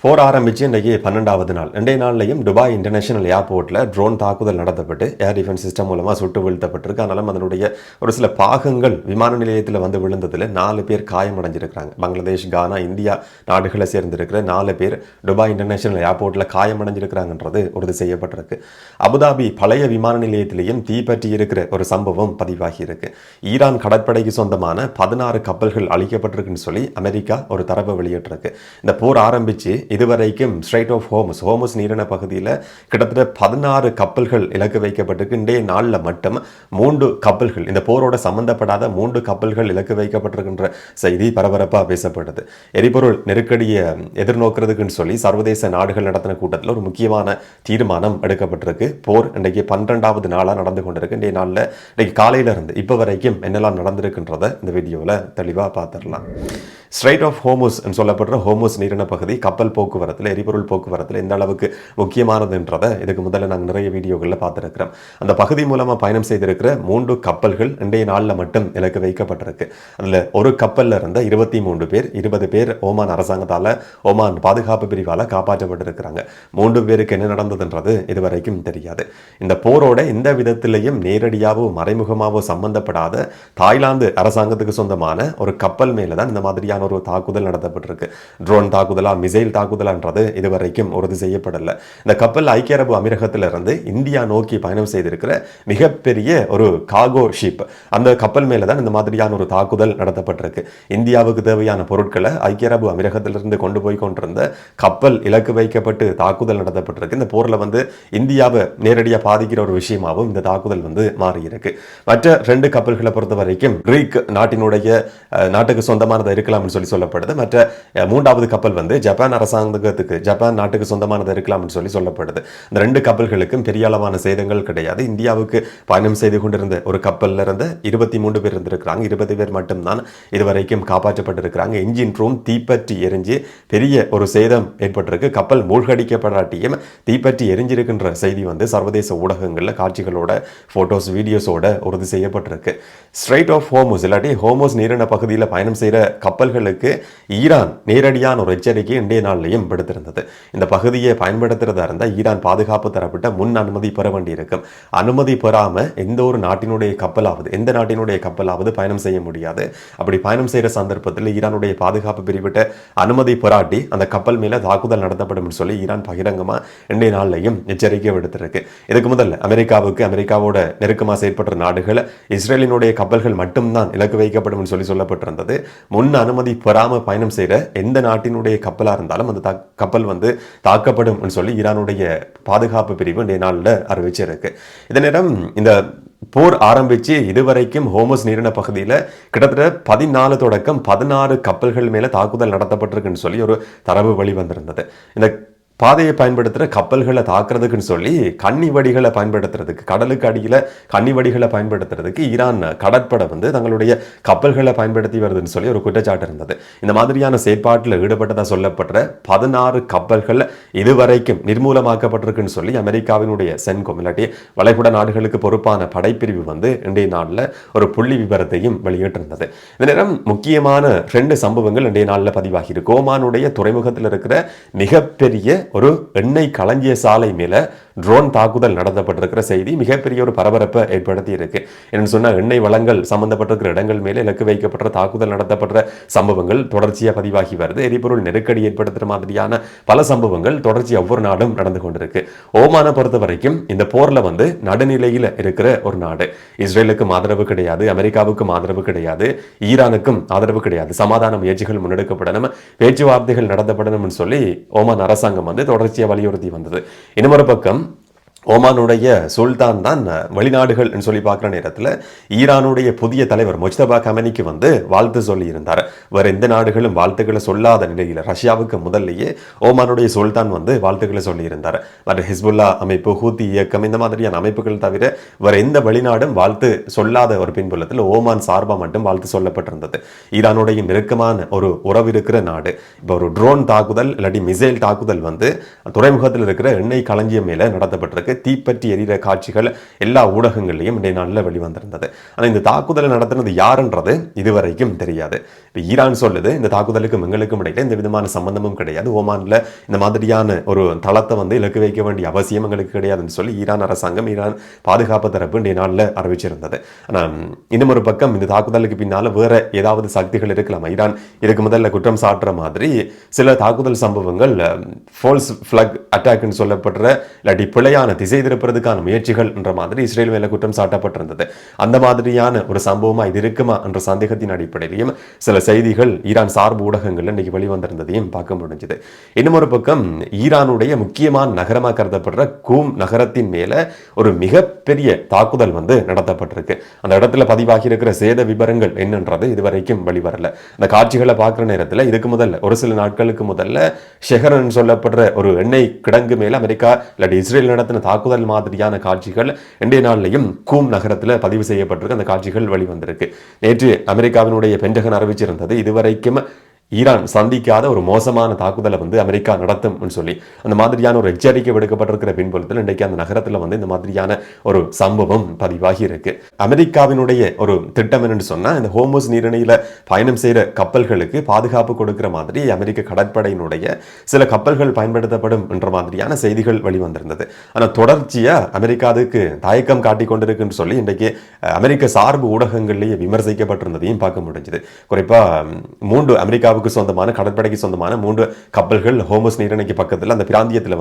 போர் ஆரம்பிச்சு இன்றைக்கு 12வது நாள். இன்றைய நாள்லையும் துபாய் இன்டர்நேஷனல் ஏர்போர்ட்டில் ட்ரோன் தாக்குதல் நடத்தப்பட்டு ஏர் டிஃபென்ஸ் சிஸ்டம் மூலமாக சுட்டு வீழ்த்தப்பட்டிருக்கு. ஆனாலும் அதனுடைய ஒரு சில பாகங்கள் விமான நிலையத்தில் வந்து விழுந்ததில் 4 பேர் காயமடைஞ்சிருக்கிறாங்க. பங்களாதேஷ், கானா, இந்தியா நாடுகளை சேர்ந்திருக்கிற 4 பேர் துபாய் இன்டர்நேஷனல் ஏர்போர்ட்டில் காயமடைஞ்சிருக்கிறாங்கன்றது உறுதி செய்யப்பட்டிருக்கு. அபுதாபி பழைய விமான நிலையத்திலேயும் தீப்பற்றி இருக்கிற ஒரு சம்பவம் பதிவாகி இருக்கு. ஈரான் கடற்படைக்கு சொந்தமான 16 கப்பல்கள் அழிக்கப்பட்டிருக்குன்னு சொல்லி அமெரிக்கா ஒரு தரவை வெளியிட்டிருக்கு. இந்த போர் ஆரம்பிச்சு இதுவரைக்கும் ஸ்ட்ரைட் ஆஃப் ஹோர்முஸ் நீரின பகுதியில் கிட்டத்தட்ட 16 கப்பல்கள் இலக்கு வைக்கப்பட்டிருக்கு. இன்றைய நாளில் மட்டும் 3 கப்பல்கள், இந்த போரோட சம்பந்தப்படாத 3 கப்பல்கள் இலக்கு வைக்கப்பட்டிருக்கின்ற செய்தி பரபரப்பாக பேசப்படுது. எரிபொருள் நெருக்கடியை எதிர்நோக்கிறதுக்குன்னு சொல்லி சர்வதேச நாடுகள் நடத்தின கூட்டத்தில் ஒரு முக்கியமான தீர்மானம் எடுக்கப்பட்டிருக்கு. போர் இன்றைக்கு 12வது நாளாக நடந்து கொண்டிருக்கு. இன்றைய நாளில் இன்றைக்கு காலையிலிருந்து இப்போ வரைக்கும் என்னெல்லாம் நடந்திருக்குன்றதை இந்த வீடியோவில் தெளிவாக பார்த்துடலாம். ஸ்ட்ரைட் ஆஃப் ஹோர்முஸ் சொல்லப்படுற ஹோர்முஸ் நீரின பகுதி கப்பல் போக்குவரத்தில், எரிபொருள் போக்குவரத்தில் எந்த அளவுக்கு முக்கியமானதுன்றதை இதுக்கு முதல்ல நாங்கள் நிறைய வீடியோக்களில் பார்த்துருக்கிறோம். அந்த பகுதி மூலமாக பயணம் செய்திருக்கிற 3 கப்பல்கள் இன்றைய நாளில் மட்டும் இலக்கு வைக்கப்பட்டிருக்கு. அதில் ஒரு கப்பலில் இருந்த 23 பேர், 20 பேர் ஓமான் அரசாங்கத்தால், ஓமான் பாதுகாப்பு பிரிவால் காப்பாற்றப்பட்டிருக்கிறாங்க. 3 பேருக்கு என்ன நடந்ததுன்றது இதுவரைக்கும் தெரியாது. இந்த போரோட எந்த விதத்திலையும் நேரடியாகவோ மறைமுகமாகவோ சம்பந்தப்படாத தாய்லாந்து அரசாங்கத்துக்கு சொந்தமான ஒரு கப்பல் மேலே தான் இந்த மாதிரியான ஒரு தாக்குதல் நடத்தப்பட்டிருக்கு. ட்ரோன் தாக்குதலா, மிசைல் தாக்குதலான்றது இதுவரைக்கும் உறுதி செய்யப்படலை. இந்த கப்பல் ஐக்கிய அரபு அமீரகத்திலிருந்து இந்தியா நோக்கி பயணம் செய்திருக்கிற மிகப்பெரிய ஒரு கார்கோ ஷிப், அந்த கப்பல் மேலே தான் இந்த மாதிரியான ஒரு தாக்குதல் நடத்தப்பட்டிருக்கு. இந்தியாவுக்கு தேவையான பொருட்களை ஐக்கிய அரபு அமீரகத்திலிருந்து கொண்டு போய் கொண்டிருந்த கப்பல் இலக்கு வைக்கப்பட்டு தாக்குதல் நடத்தப்பட்டிருக்கு. இந்த போரில் இந்தியாவை நேரடியாக பாதிக்கிற ஒரு விஷயமாகவும் இந்த தாக்குதல் மாறியிருக்கு. மற்ற 2 கப்பல்களை பொறுத்த வரைக்கும் கிரீக் நாட்டுக்கு சொந்தமானது இருக்கலாம்னு சொல்லப்படுது. மற்ற 3வது கப்பல் ஜப்பான் அரசாங்கத்துக்கு, ஜப்பான் நாட்டுக்கு சொந்தமானது இருக்கலாம்னு சொல்லப்படுது. இந்த 2 கப்பல்களுக்கும் பெரிய அளவான சேதங்கள் கிடையாது. இந்தியாவுக்கு பயணம் செய்து கொண்டிருந்த ஒரு கப்பல்ல இருந்து 23 பேர் இருந்திருக்கிறாங்க. 20 பேர் மட்டும்தான் இதுவரைக்கும் காப்பாற்றப்பட்டிருக்கிறாங்க. என்ஜின் ரூம் தீப்பற்றி எரிஞ்சு பெரிய ஒரு சேதம் ஏற்பட்டிருக்கு. கப்பல் மூழ்கடிக்கப்படாட்டியும் தீப்பற்றி எரிஞ்சிருக்கின்ற செய்தி சர்வதேச ஊடகங்களில் காட்சிகளோட, போட்டோஸ், வீடியோஸோட உறுதி செய்யப்பட்டிருக்கு. ஸ்ட்ரைட் ஆஃப் ஹோர்முஸ் இல்லாட்டி ஹோர்முஸ் நீரின பகுதியில் பயணம் செய்கிற கப்பல்களுக்கு ஈரான் நேரடியான ஒரு எச்சரிக்கை இன்றைய நாளிலையும் விடுத்திருந்தது. இந்த பகுதியை பயன்படுத்துறதா இருந்தால் ஈரான் பாதுகாப்பு தரப்பட்ட முன் அனுமதி பெற வேண்டியிருக்கும். அனுமதி பெறாமல் எந்த நாட்டினுடைய கப்பலாவது பயணம் செய்ய முடியாது. அப்படி பயணம் செய்கிற சந்தர்ப்பத்தில் ஈரானுடைய பாதுகாப்பு பிரிவிட்ட அனுமதி பெறாட்டி அந்த கப்பல் மேலே தாக்குதல் நடத்தப்படும் சொல்லி ஈரான் பகிரங்கமாக இன்றைய நாளிலையும் எச்சரிக்கை விடுத்திருக்கு. இதுக்கு முதல்ல அமெரிக்காவோட நெருக்கமாக செயற்பட்ட நாடுகள் இஸ்ரேலினுடைய கப்பல்கள் மட்டும்தான் இலக்கு வைக்கப்படும் சொல்லப்பட்டிருந்தது. முன் அனுமதி பெறாம பயணம் செய்கிற எந்த நாட்டினுடைய கப்பலாக இருந்தாலும் அந்த கப்பல் தாக்கப்படும் சொல்லி ஈரானுடைய பாதுகாப்பு பிரிவு இன்றைய நாளில் அறிவிச்சிருக்கு. இதே நேரம் இந்த போர் ஆரம்பிச்சு இதுவரைக்கும் ஹோர்முஸ் நீரின பகுதியில் கிட்டத்தட்ட 14 தொடக்கம் 16 கப்பல்கள் மேலே தாக்குதல் நடத்தப்பட்டிருக்குன்னு சொல்லி ஒரு தரவு வெளிவந்திருந்தது. இந்த பாதையை பயன்படுத்துகிற கப்பல்களை தாக்குறதுக்குன்னு சொல்லி கன்னிவடிகளை பயன்படுத்துறதுக்கு, கடலுக்கு அடியில் கன்னிவடிகளை பயன்படுத்துறதுக்கு ஈரான் கடற்படை தங்களுடைய கப்பல்களை பயன்படுத்தி வருதுன்னு சொல்லி ஒரு குற்றச்சாட்டு இருந்தது. இந்த மாதிரியான செயற்பாட்டில் ஈடுபட்டதாக சொல்லப்படுற 16 கப்பல்கள் இதுவரைக்கும் நிர்மூலமாக்கப்பட்டிருக்குன்னு சொல்லி அமெரிக்காவினுடைய சென்கோம் இல்லாட்டி வளைகுடா நாடுகளுக்கு பொறுப்பான படைப்பிரிவு இன்றைய நாளில் ஒரு புள்ளி விவரத்தையும் வெளியிட்டிருந்தது. இந்த நேரம் முக்கியமான 2 சம்பவங்கள் இன்றைய நாளில் பதிவாகி இருக்கு. ஓமானுடைய துறைமுகத்தில் இருக்கிற மிகப்பெரிய ஒரு எண்ணெய் களஞ்சிய சாலை மேல ட்ரோன் தாக்குதல் நடத்தப்பட்டிருக்கிற செய்தி மிகப்பெரிய ஒரு பரபரப்பை ஏற்படுத்தி இருக்கு. என்ன சொன்னா, எண்ணெய் வளங்கள் சம்பந்தப்பட்டிருக்கிற இடங்கள் மேலே இலக்கு வைக்கப்பட்ட தாக்குதல் நடத்தப்பட்ட சம்பவங்கள் தொடர்ச்சியாக பதிவாகி வருது. எரிபொருள் நெருக்கடி ஏற்படுத்துற மாதிரியான பல சம்பவங்கள் தொடர்ச்சியாக ஒவ்வொரு நாடும் நடந்து கொண்டிருக்கு. ஓமானை பொறுத்த வரைக்கும் இந்த போர்ல நடுநிலையில் இருக்கிற ஒரு நாடு. இஸ்ரேலுக்கும் ஆதரவு கிடையாது, அமெரிக்காவுக்கும் ஆதரவு கிடையாது, ஈரானுக்கும் ஆதரவு கிடையாது. சமாதான முயற்சிகள் முன்னெடுக்கப்படணும், பேச்சுவார்த்தைகள் நடத்தப்படணும் சொல்லி ஓமான் அரசாங்கம் தொடர்ச்சியாக வலியுறுத்தி வந்தது. இன்னொரு பக்கம் ஓமானுடைய சுல்தான் தான் வெளிநாடுகள் சொல்லி பார்க்குற நேரத்தில் ஈரானுடைய புதிய தலைவர் முஜ்தபா கமனிக்கு வாழ்த்து சொல்லி இருந்தார். வேற எந்த நாடுகளும் வாழ்த்துக்களை சொல்லாத நிலையில் ரஷ்யாவுக்கு முதல்லையே ஓமானுடைய சுல்தான் வாழ்த்துக்களை சொல்லி இருந்தார். மற்ற ஹிஸ்புல்லா அமைப்பு, ஹூத்தி இயக்கம், இந்த மாதிரியான அமைப்புகள் தவிர வேற எந்த வெளிநாடும் வாழ்த்து சொல்லாத ஒரு பின்புலத்தில் ஓமான் சார்பாக மட்டும் வாழ்த்து சொல்லப்பட்டிருந்தது. ஈரானுடைய நெருக்கமான ஒரு உறவு இருக்கிற நாடு. இப்போ ஒரு ட்ரோன் தாக்குதல் இல்லாட்டி மிசைல் தாக்குதல் துறைமுகத்தில் இருக்கிற எண்ணெய் களஞ்சியம் மேல நடத்தப்பட்டிருக்கு. தீப்பற்றி எரிகிற காட்சிகள் எல்லா ஊடகங்கள்லையும் இன்றைய நாளில் வெளிவந்திருந்தது. ஆனால் இந்த தாக்குதலை நடத்தினது யாருன்றது இதுவரைக்கும் தெரியாது. இப்போ ஈரான் சொல்லுது இந்த தாக்குதலுக்கும் எங்களுக்கும் இடையில எந்த விதமான சம்பந்தமும் கிடையாது, ஓமான்ல இந்த மாதிரியான ஒரு தளத்தை இலக்கு வைக்க வேண்டிய அவசியம் எங்களுக்கு கிடையாதுன்னு சொல்லி ஈரான் அரசாங்கம், ஈரான் பாதுகாப்பு தரப்பு இன்றைய நாளில் அறிவிச்சிருந்தது. ஆனால் இன்னும் ஒரு பக்கம் இந்த தாக்குதலுக்கு பின்னால் வேற ஏதாவது சக்திகள் இருக்கலாம். ஈரான் இதுக்கு முதல்ல குற்றம் சாட்டுற மாதிரி சில தாக்குதல் சம்பவங்கள் ஃபால்ஸ் ஃபிளாக் அட்டாக்னு சொல்லப்படுற இல்லாட்டி பிழையான திசை திருப்புறதுக்கான முயற்சிகள் என்ற மாதிரி இஸ்ரேல் மேல குற்றம் சாட்டப்பட்டிருந்தது. அந்த மாதிரியான ஒரு சம்பவமா இது இருக்குமா என்ற சந்தேகத்தின் அடிப்படையிலையும் சில செய்திகள் ஈரான் சார்பு ஊடகங்கள் இன்னைக்கு வெளிவந்திருந்ததையும் பார்க்க முடிஞ்சது. இன்னும் ஒரு பக்கம் ஈரானுடைய முக்கியமான நகரமாக கருதப்படுற கூம் நகரத்தின் மேல ஒரு மிகப்பெரிய தாக்குதல் நடத்தப்பட்டிருக்கு. அந்த இடத்துல பதிவாகி இருக்கிற சேத விவரங்கள் என்னன்றது இதுவரைக்கும் வெளிவரல. அந்த காட்சிகளை பார்க்குற நேரத்தில் இதுக்கு முதல்ல ஒரு சில நாட்களுக்கு முதல்ல ஷெஹரன் சொல்லப்படுற ஒரு எண்ணெய் கிடங்கு மேல அமெரிக்கா இல்லாட்டி இஸ்ரேல் நடத்தின தாக்குதல் மாதிரியான காட்சிகள் இன்றைய நாளிலையும் கூம் நகரத்தில் பதிவு செய்யப்பட்டிருக்கு. அந்த காட்சிகள் வெளிவந்திருக்கு. நேற்று அமெரிக்காவினுடைய பென்டகன் அறிவிச்சிருந்தது இதுவரைக்கும் ஈரான் சந்திக்காத ஒரு மோசமான தாக்குதலை அமெரிக்கா நடத்தும் சொல்லி அந்த மாதிரியான ஒரு எச்சரிக்கை விடுக்கப்பட்டிருக்கிற பின்புலத்தில் இன்றைக்கு அந்த நகரத்தில் இந்த மாதிரியான ஒரு சம்பவம் பதிவாகி இருக்கு. அமெரிக்காவினுடைய ஒரு திட்டம் என்னன்னு சொன்னா இந்த ஹோர்முஸ் நீரிணையில பயணம் செய்கிற கப்பல்களுக்கு பாதுகாப்பு கொடுக்கிற மாதிரி அமெரிக்க கடற்படையினுடைய சில கப்பல்கள் பயன்படுத்தப்படும் என்ற மாதிரியான செய்திகள் வெளிவந்திருந்தது. ஆனால் தொடர்ச்சியா அமெரிக்கா அதுக்கு தயக்கம் காட்டிக் கொண்டிருக்குன்னு சொல்லி இன்றைக்கு அமெரிக்க சார்பு ஊடகங்களிலேயே விமர்சிக்கப்பட்டிருந்ததையும் பார்க்க முடிஞ்சது. குறிப்பா 3 அமெரிக்கா சொந்தமான கடற்படைக்கு சொந்தமான 3 கப்பல்கள் ஹோர்முஸ் நீரிணைக்கு பக்கத்தில் அந்த பிராந்தியத்தில்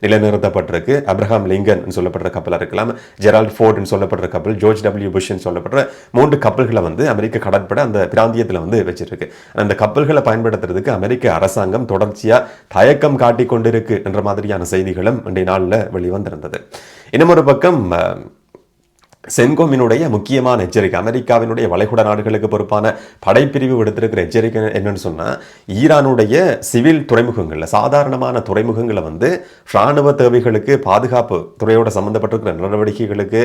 நிலைநிறுத்தப்பட்டிருக்கு. அப்ரஹாம் லிங்கன் சொல்லப்படுற கப்பல் இருக்கலாம், ஜெரால்ட் ஃபோர்ட் சொல்லப்படுற கப்பல், ஜார்ஜ் டபிள்யூ புஷ் சொல்லப்படுற 3 கப்பல்களை அமெரிக்க கடற்படை அந்த பிராந்தியத்தில் வச்சிருக்கு. அந்த கப்பல்களை பயன்படுத்துறதுக்கு அமெரிக்க அரசாங்கம் தொடர்ச்சியா தயக்கம் காட்டிக் கொண்டிருக்கு என்ற மாதிரியான செய்திகளும் இன்றைய நாளில் வெளிவந்திருந்தது. இன்னும் ஒரு பக்கம் சென்கோமினுடைய முக்கியமான எச்சரிக்கை, அமெரிக்காவினுடைய வளைகுடா நாடுகளுக்கு பொறுப்பான படைப்பிரிவு விடுத்திருக்கிற எச்சரிக்கை என்னன்னு சொன்னா ஈரானுடைய சிவில் துறைமுகங்கள்ல சாதாரணமான துறைமுகங்களை ராணுவ தேவைகளுக்கு பாதுகாப்பு துறையோட சம்பந்தப்பட்டிருக்கிற நடவடிக்கைகளுக்கு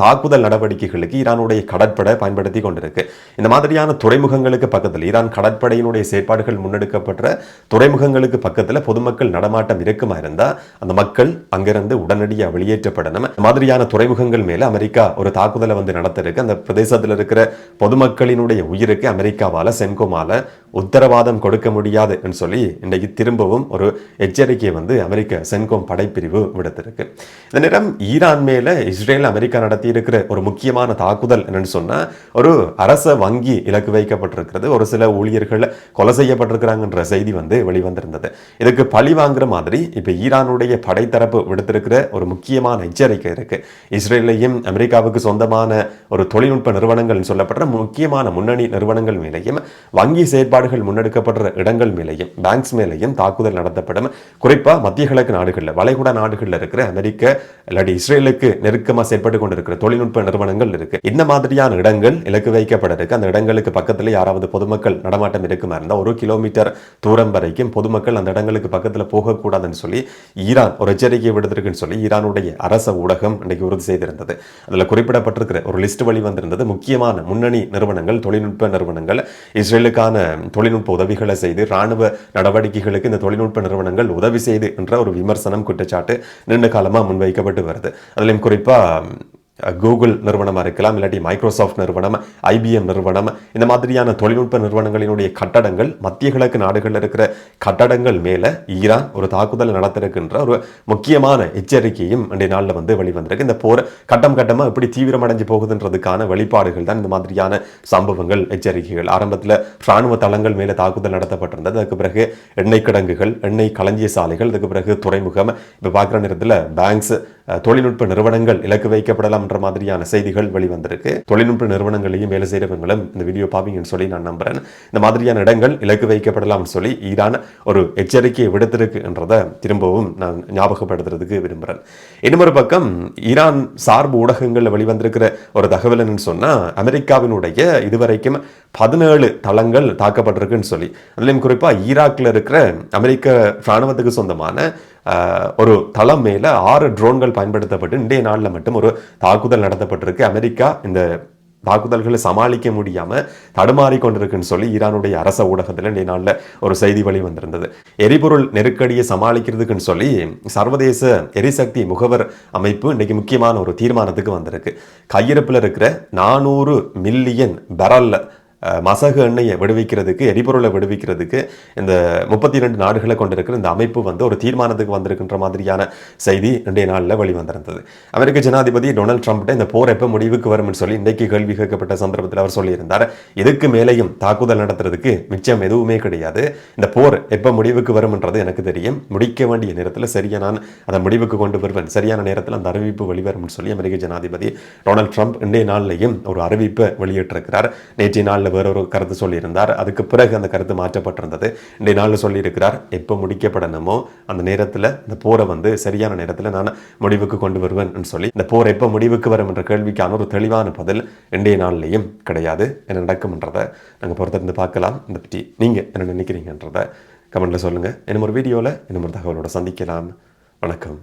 தாக்குதல் நடவடிக்கைகளுக்கு ஈரானுடைய கடற்படை பயன்படுத்தி கொண்டிருக்கு. இந்த மாதிரியான துறைமுகங்களுக்கு பக்கத்தில் ஈரான் கடற்படையினுடைய செயற்பாடுகள் முன்னெடுக்கப்பட்ட துறைமுகங்களுக்கு பக்கத்தில் பொதுமக்கள் நடமாட்டம் இருக்குமா இருந்தா அந்த மக்கள் அங்கிருந்து உடனடியாக வெளியேற்றப்படணும். மாதிரியான துறைமுகங்கள் மேல அமெரிக்கா ஒரு தாக்குதலை நடத்திருக்கு. அந்த பிரதேசத்தில் இருக்கிற பொதுமக்களினுடைய உயிருக்கு அமெரிக்காவால சென்கோமால உத்தரவாதம் கொடுக்க முடியாது என்று சொல்லி இன்றைக்கு திரும்பவும் ஒரு எச்சரிக்கையை அமெரிக்க சென்கோம் படைப்பிரிவு விடுத்திருக்கு. இந்த நேரம் ஈரான் மேல இஸ்ரேல் அமெரிக்கா நடத்தி இருக்கிற ஒரு முக்கியமான தாக்குதல் என்னன்னு சொன்னா ஒரு அரச வங்கி இலக்கு வைக்கப்பட்டிருக்கிறது. ஒரு சில ஊழியர்கள் கொலை செய்யப்பட்டிருக்கிறாங்கன்ற செய்தி வெளிவந்திருந்தது. இதுக்கு பழி வாங்குற மாதிரி இப்ப ஈரானுடைய படைத்தரப்பு விடுத்திருக்கிற ஒரு முக்கியமான எச்சரிக்கை இருக்கு. இஸ்ரேலையும் அமெரிக்காவுக்கு சொந்தமான ஒரு தொழில்நுட்ப நிறுவனங்கள் சொல்லப்படுற முக்கியமான முன்னணி நிறுவனங்கள் மேலேயும் வங்கி செயற்பாடுகள் முன்னெடுக்கப்படுற இடங்கள் மேலேயும் பேங்க்ஸ் மேலேயும் தாக்குதல் நடத்தப்படும். குறிப்பா மத்திய கிழக்கு நாடுகளில் வளைகுடா நாடுகளில் இருக்கிற அமெரிக்க இல்லாட்டி இஸ்ரேலுக்கு நெருக்கமாக செயல்பட்டு கொண்டிருக்கிற தொழில்நுட்ப நிறுவனங்கள் இருக்கு. இந்த மாதிரியான இடங்கள் இலக்கு வைக்கப்பட இருக்கு. அந்த இடங்களுக்கு பக்கத்தில் யாராவது பொதுமக்கள் நடமாட்டம் இருக்குமா இருந்தால் 1 கிலோமீட்டர் தூரம் வரைக்கும் பொதுமக்கள் அந்த இடங்களுக்கு பக்கத்தில் போகக்கூடாதுன்னு சொல்லி ஈரான் ஒரு எச்சரிக்கை விடுத்திருக்குன்னு சொல்லி ஈரானுடைய அரச ஊடகம் இன்னைக்கு உறுதி செய்திருந்தது. அதில் குறிப்பிடப்பட்டிருக்கிற ஒரு லிஸ்ட் வெளிவந்திருந்தது. முக்கியமான முன்னணி நிறுவனங்கள், தொழில்நுட்ப நிறுவனங்கள் இஸ்ரேலுக்கான தொழில்நுட்ப உதவிகளை செய்து ராணுவ நடவடிக்கைகளுக்கு இந்த தொழில்நுட்ப நிறுவனங்கள் உதவி செய்து என்ற ஒரு விமர்சனம், குற்றச்சாட்டு நீண்ட காலமாக முன்வைக்கப்பட்டு வருது. அதிலும் குறிப்பா கூகுள் நிறுவனமாக இருக்கலாம், இல்லாட்டி மைக்ரோசாஃப்ட் நிறுவனம், ஐபிஎம் நிறுவனம், இந்த மாதிரியான தொழில்நுட்ப நிறுவனங்களினுடைய கட்டடங்கள் மத்திய கிழக்கு நாடுகளில் இருக்கிற கட்டடங்கள் மேலே ஈரான் ஒரு தாக்குதல் நடத்திருக்கின்ற ஒரு முக்கியமான எச்சரிக்கையும் இன்றைய நாளில் வெளிவந்திருக்கு. இந்த போர் கட்டம் கட்டமாக எப்படி தீவிரமடைஞ்சு போகுதுன்றதுக்கான வெளிப்பாடுகள் தான் இந்த மாதிரியான சம்பவங்கள், எச்சரிக்கைகள். ஆரம்பத்தில் இராணுவ தளங்கள் மேலே தாக்குதல் நடத்தப்பட்டிருந்தது. அதுக்கு பிறகு எண்ணெய் கிடங்குகள், எண்ணெய் களஞ்சிய சாலைகள், அதுக்கு பிறகு துறைமுகம், இப்போ பார்க்குற நேரத்தில் பேங்க்ஸ், தொழில்நுட்ப நிறுவனங்கள் இலக்கு வைக்கப்படலாம் என்ற மாதிரியான செய்திகள் வெளிவந்திருக்கு. தொழில்நுட்ப நிறுவனங்களையும் வேலை செய்கிறவங்களும் இந்த வீடியோ பார்ப்பீங்கன்னு சொல்லி நான் நம்புறேன். இந்த மாதிரியான இடங்கள் இலக்கு வைக்கப்படலாம் சொல்லி ஈரான் ஒரு எச்சரிக்கையை விடுத்திருக்கு என்றதை திரும்பவும் நான் ஞாபகப்படுத்துறதுக்கு விரும்புகிறேன். இன்னொரு பக்கம் ஈரான் சார்பு ஊடகங்களில் வெளிவந்திருக்கிற ஒரு தகவல் என்னன்னு சொன்னா அமெரிக்காவினுடைய இதுவரைக்கும் 17 தளங்கள் தாக்கப்பட்டிருக்குன்னு சொல்லி, அதுலேயும் குறிப்பா ஈராக்ல இருக்கிற அமெரிக்க இராணுவத்துக்கு சொந்தமான ஒரு தளம் மேல 6 ட்ரோன்கள் பயன்படுத்தப்பட்டு இன்றைய நாளில் மட்டும் ஒரு தாக்குதல் நடத்தப்பட்டிருக்கு. அமெரிக்கா இந்த தாக்குதல்களை சமாளிக்க முடியாம தடுமாறி கொண்டிருக்குன்னு சொல்லி ஈரானுடைய அரச ஊடகத்தில் இன்றைய நாளில் ஒரு செய்தி வழி வந்திருந்தது. எரிபொருள் நெருக்கடியை சமாளிக்கிறதுக்குன்னு சொல்லி சர்வதேச எரிசக்தி முகவர் அமைப்பு இன்னைக்கு முக்கியமான ஒரு தீர்மானத்துக்கு வந்திருக்கு. கையிருப்பில் இருக்கிற 400 மில்லியன் பெரல் மசகு எண்ணெயை விடுவிக்கிறதுக்கு, எரிபொருளை விடுவிக்கிறதுக்கு இந்த 32 நாடுகளை கொண்டிருக்கிற இந்த அமைப்பு ஒரு தீர்மானத்துக்கு வந்திருக்கின்ற மாதிரியான செய்தி இன்றைய நாளில் வெளிவந்திருந்தது. அமெரிக்க ஜனாதிபதி டொனால்ட் ட்ரம்ப் இந்த போர் எப்போ முடிவுக்கு வரும்னு சொல்லி இன்றைக்கு கேள்வி கேட்கப்பட்ட சந்தர்ப்பத்தில் அவர் சொல்லியிருந்தார், இதுக்கு மேலேயும் தாக்குதல் நடத்துறதுக்கு மிச்சம் எதுவுமே கிடையாது, இந்த போர் எப்போ முடிவுக்கு வரும்ன்றது எனக்கு தெரியும், முடிக்க வேண்டிய நேரத்தில் சரியா நான் அதை முடிவுக்கு கொண்டு வருவேன், சரியான நேரத்தில் அந்த அறிவிப்பு வெளிவரும்னு சொல்லி அமெரிக்க ஜனாதிபதி டொனால்ட் ட்ரம்ப் இன்றைய நாளிலையும் ஒரு அறிவிப்பை வெளியிட்டிருக்கிறார். நேற்றைய நாளில் வேறொரு கருத்து சொல்லியிருந்தார். அதுக்கு பிறகு அந்த கருத்து மாற்றப்பட்டிருந்தது. இன்றைய நாளில் சொல்லியிருக்கிறார், எப்போ முடிக்கப்படணுமோ அந்த நேரத்தில் இந்த போரை சரியான நேரத்தில் நான் முடிவுக்கு கொண்டு வருவேன் சொல்லி, இந்த போர் எப்போ முடிவுக்கு வரும் என்ற கேள்விக்கான ஒரு தெளிவான பதில் இன்றைய நாளிலையும் கிடையாது. என்ன நடக்கும்ன்றதை நாங்கள் பொறுத்திருந்து பார்க்கலாம். இதை பற்றி நீங்கள் என்ன நினைக்கிறீங்கன்றதை கமெண்ட்ல சொல்லுங்கள். இன்னும் ஒரு வீடியோவில் இன்னும் ஒரு தகவலோட சந்திக்கலாம். வணக்கம்.